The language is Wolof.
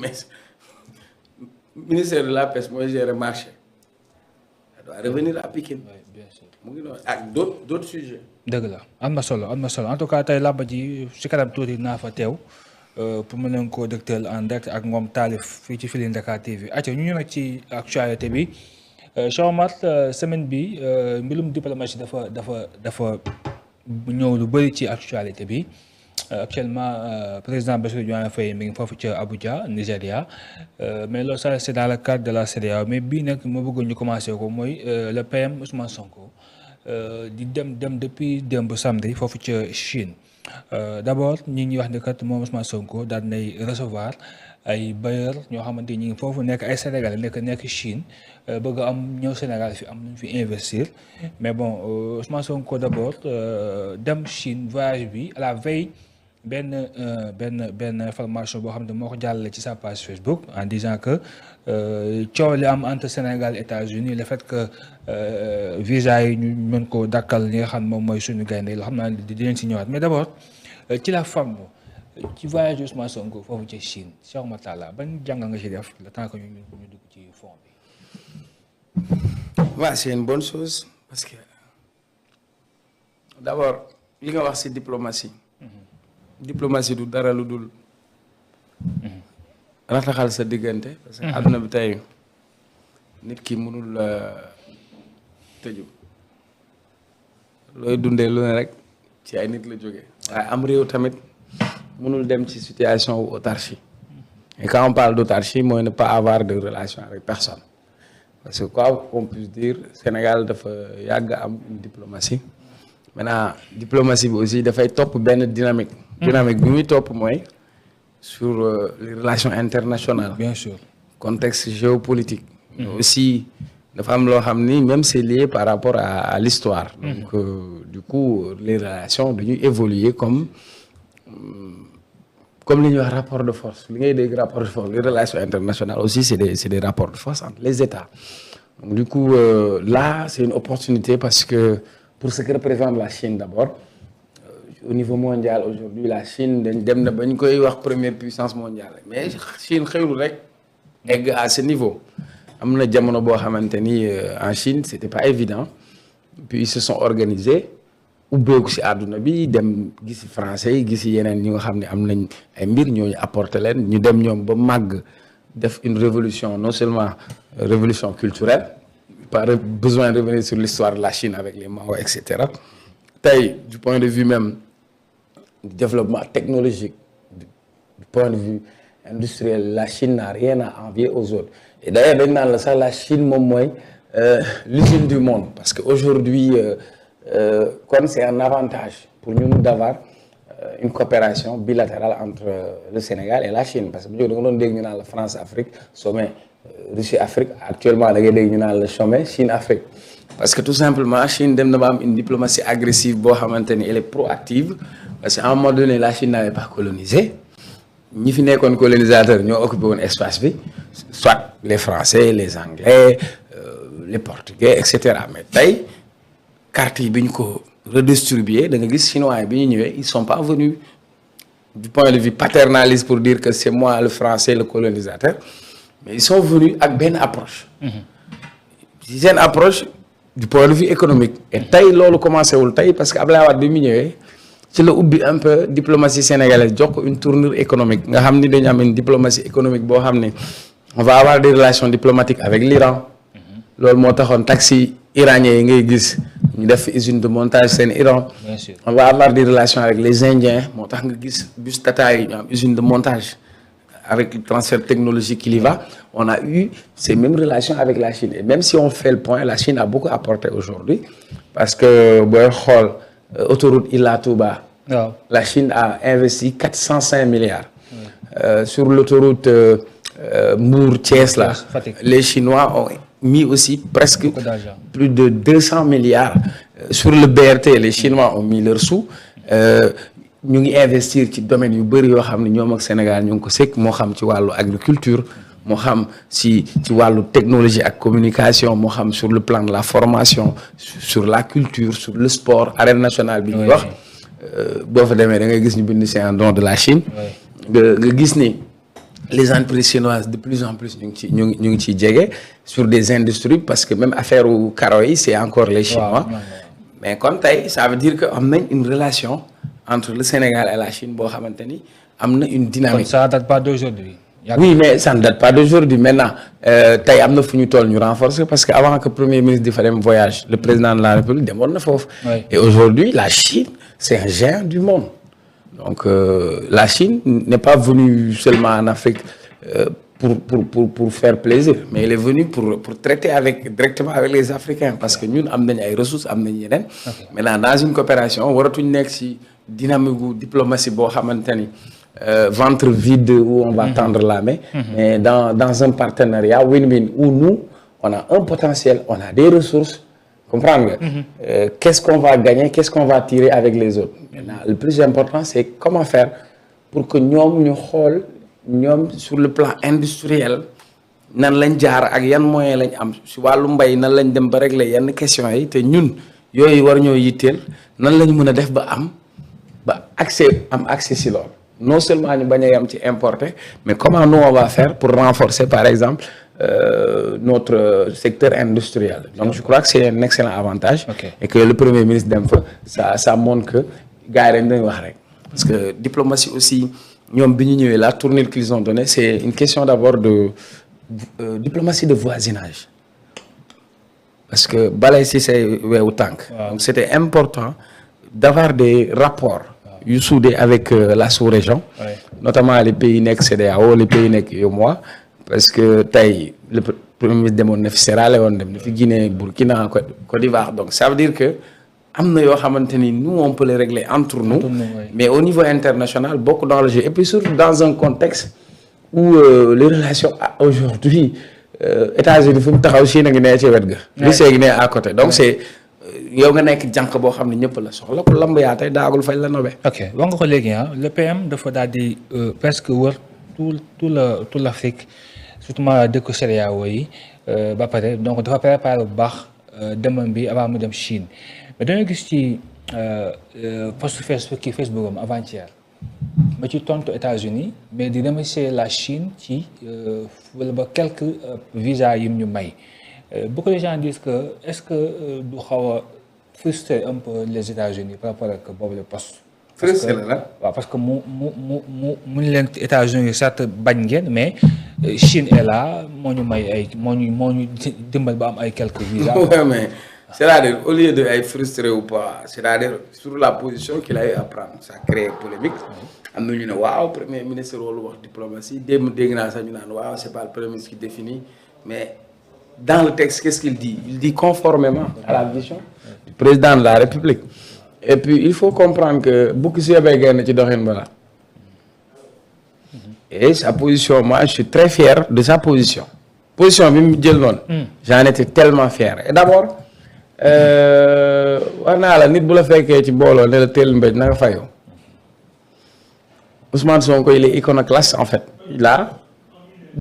mais ministère de la pêche mooy gérer marché ça doit revenir à Pikine. oui bien sûr. mu ngi noonu ak d'autres sujets. dëgg la am na solo en tout cas tey làmb ji si kanam tuuti naa fa teew pour mën leen koo dëgtal en direct ak moom Taalif fii ci Feeling Dakar TV acca ñu ñëw nag ci actualité bi Cheikh Omar semaine bi mbirum diplomatie dafa ñëw lu bëri ci actualité bi actuellement président Bassirou Diomaye Faye mi ngi foofu ca Abuja Nigéria mais loolu ça c'est dans le cadre de la CEDEAO mais bii nag ma bëggoon ñu commencé ko mooy le PM Ousmane Sonko di dem depuis démb samedi foofu ca Chine d'abord ñi ngi wax ne kat moom Ousmane Sonko daal nay recevoir ay bailleurs ñoo xamante ñi ngi foofu nekk ay Sénégalais nekk Chine bëgg am ñëw Sénégal fi am nañu fi investir mais bon Ousmane Sonko d'abord dem Chine voyage bi à la veille benn information boo xam ne moo ko jàllale ci sa page Facebook en disant que coow li am entre Sénégal et États-Unis le fait que visa yi ñu mën ko dakkal li nga xam moom mooy suñu gaynde loo xam naa dinañ si ñëwaat mais d'abord ci la forme ci voyage Ousmane Sonko foofu ci Chine Cheikh Oumar Talla ban jàng nga ci def le temps que ñu dugg ci fond bi. waaw c'est une bonne chose parce que d'abord li nga wax ci diplomatie. diplomatie du dara lu dul. rataxal sa diggante. parce que àdduna bi tey nit ki mënul tëju looy dundee lu ne rek ci ay nit la jógee. waaye am réew tamit mënul dem ci situation wu autarcie. et quand on parle d'autarcie mooy ne pas avoir de relation avec personne. parce que quoi qu'on puisse dire Sénégal dafa yàgg am une diplomatie. maintenant diplomatie bi aussi dafay topp benn dynamique. dynamique bi muy topp mooy sur les relations internationales. bien sûr contexte géopolitique. mais aussi dafa am loo xam ni même c'est lié par rapport à l'histoire. donc du coup les relations dañuy évoluer comme li ñuy wax rapport de force li ngay dégg rapport de force les relations internationales aussi c'est des rapports de force entre les États. donc du coup là c'est une opportunité parce que pour ce que représente la Chine d'abord au niveau mondial aujourd'hui la Chine dañ dem na ba ñu koy wax première puissance mondiale mais Chine xewlu rek egg à ce niveau am na jamono boo xamante ni en Chine c'était pas évident puis ils se sont organisés ubbeeku ci àdduna bi dem gisi français yi gisi yeneen ñi nga xam ne am nañ ay mbir ñooñu apporter leen ñu dem ñoom ba màgg def une révolution non seulement révolution culturelle pas besoin de revenir sur l'histoire de la Chine avec les Mao etc. tey du point de vue même du développement technologique du point de vue industriel la Chine n'a rien à envier aux autres et d'ailleurs dañ naan la sax la Chine moom mooy l'usine du monde parce que aujourd'hui kon c'est un avantage pour ñun d'avoir une coopération bilatérale entre le Sénégal et la Chine parce que bu njëkk da nga doon dégg ñu naan la France Afrique sommet Russie Afrique actuellement da ngay dégg ñu naan la sommet Chine Afrique parce que tout simplement Chine dem na ba am une diplomatie agressive boo xamante ni elle est proactive parce que à un moment donné la Chine n'avait pas colonisé ñi fi nekkoon colonisateur ñoo occupé woon espace bi soit les Français les Anglais les Portugais et cetera mais tey carte yi bi ñu ko redistribuer da nga gis chinois yi bi ñu ñëwee ils sont pas venus du point de vue paternaliste pour dire que c'est moi le français le colonisateur mais ils sont venus ak benn approche ci seen approche du point de vue économique et tey loolu commencé wul tey parce que Abdoulaye Wade bi mu ñëwee ci la ubbi un peu diplomatie sénégalaise jox ko une tournure économique nga xam ni dañu am une diplomatie économique boo xam ne on va avoir des relations diplomatiques avec l'Iran loolu moo taxoon taxi iranien yi ngay gis ñu def usine de montage seen Iran. bien sûr on va avoir des relations avec les Indiens moo tax nga gis bus Tata yi ñu am usine de montage avec le transfert technologique qui y va on a eu ces mêmes relations avec la Chine et même si on fait le point la Chine a beaucoup apporté aujourd'hui parce que booy xool autoroute Ila Touba. waaw la Chine a investi 405 milliards. Sur l'autoroute Mbour Thiès là les Chinois ont mis aussi presque plus de 200 milliards sur le BRT les Chinois ont mis leur sous ñu ngi investir ci domaine yu bëri yoo xam ne ñoom ak Sénégal ñu ngi ko sekk moo xam ci wàllu agriculture moo xam ci wàllu technologie ak communication moo xam sur le plan de la formation sur la culture sur le sport arène nationale bi ñuy wax boo fa demee da ngay gis ñu bind c'est un don de la Chine nga gis ni les entreprises chinoises de plus en plus ñu ngi ciy jege sur des industries parce que même affaire u karo yi c'est encore les Chinois. Mais kon tey ça veut dire que am nañ une relation entre le Sénégal et la Chine boo xamante ni am na une dynamique. Ça date pas d'aujourd'hui. Oui, mais ça ne date pas d'aujourd'hui. Maintenant, tey am na fu ñu toll ñu renforcer parce que avant que premier ministre di fa dem voyage le président de la République demoon na foofu. Et aujourd'hui la Chine c'est un géant du monde. Donc la Chine n'est pas venue seulement en Afrique pour faire plaisir, mais elle est venue pour traiter directement avec les Africains parce que ñun am nañ ay ressources am nañ yeneen. Maintenant dans une coopération waratuñ nekk ci dynamique gu diplomatie boo xamante ni ventre vide où on va tendre la main. Mais dans un partenariat win-win où nous on a un potentiel, on a des ressources. Comprendre nga. Qu'est-ce qu'on va gagner, qu'est-ce qu'on va tirer avec les autres. Maintenant le plus important c'est comment faire pour que ñoom ñu xool ñoom sur le plan industriel nan lañ jaar ak yan moyen lañ am si wàllu mbay nan lañ dem ba régler yenn questions yi te ñun yooyu war ñoo yitteel nan lañ mën a def ba am accès si loolu non seulement ñu bañ a yam ci importer mais comment nous on va faire pour renforcer par exemple notre secteur industriel. Donc je crois que c'est un excellent avantage. Et que le premier ministre dem fa ça montre que gars yi dañ wax rek parce que diplomatie aussi ñoom bi ñu ñëwee la tournure qu'ils ont donnée c'est une question d'abord de diplomatie de voisinage parce que balay si say weewu tànk. Donc c'était important d'avoir des rapports yu soudés avec la sous-région. Notamment les pays nekk CEDEAO les pays nekk UEMOA. Parce que tey le premier ministre demoon na fi Sierra Leone dem na fi Guinée Burkina Côte d'Ivoire donc ça veut dire que am na yoo xamante ni nous on peut les régler entre nous mais au niveau international bokk dans le jeu et puis surtout dans un contexte où les relations aujourd'hui États-Unis fu mu taxaw Chine a ngi ne ci wet ga Russie a ngi ne à côté donc c'est yow nga nekk jànq boo xam ne ñëpp la soxla ku lamb yaa tey daagul fañ la nobee. Ok wax nga ko léegi le PM dafa daal di presque wër tout l'Afrique surtout dëkk CEDEAO yi ba pare donc dafa préparé bu baax demam bi avant mu dem Chine mais dañoo gis ci post Facebook am avant-hier ba ci tontu États-Unis mais di remercier la Chine ci wala ba quelques visas yim ñu may beaucoup de gens disent que est-ce que du xaw a frustrer un peu les États-Unis par rapport ak boobu le poste. Frustré la waaw parce que mu leen États-Unis certes bañ ngeen mais Chine est là moo ñu may moo ñu dimbal ba am ay quelques visas. Ouais, mais c'est-à-dire au lieu de ay frustré ou pas c'est-à-dire sur la position qu'il a eu à prendre ça crée polémique. am na ñu ne waaw premier ministre loolu wax diplomatie dégg naa sax ñu naan waaw c'est pas le premier ministre qui définit mais dans le texte qu'est-ce qu'il dit? Il dit conformément à la vision du président de la République. Et puis il faut comprendre que bukki si yebee génn ci doxin bala et sa position moi je suis très fier de sa position bi mu jël noonu j'en étais tellement fier et d'abord war naa la nit bu la fekkee ci mbooloo ne la teel mbéj na nga fayoo Ousmane Sonko il est iconoclaste en fait il a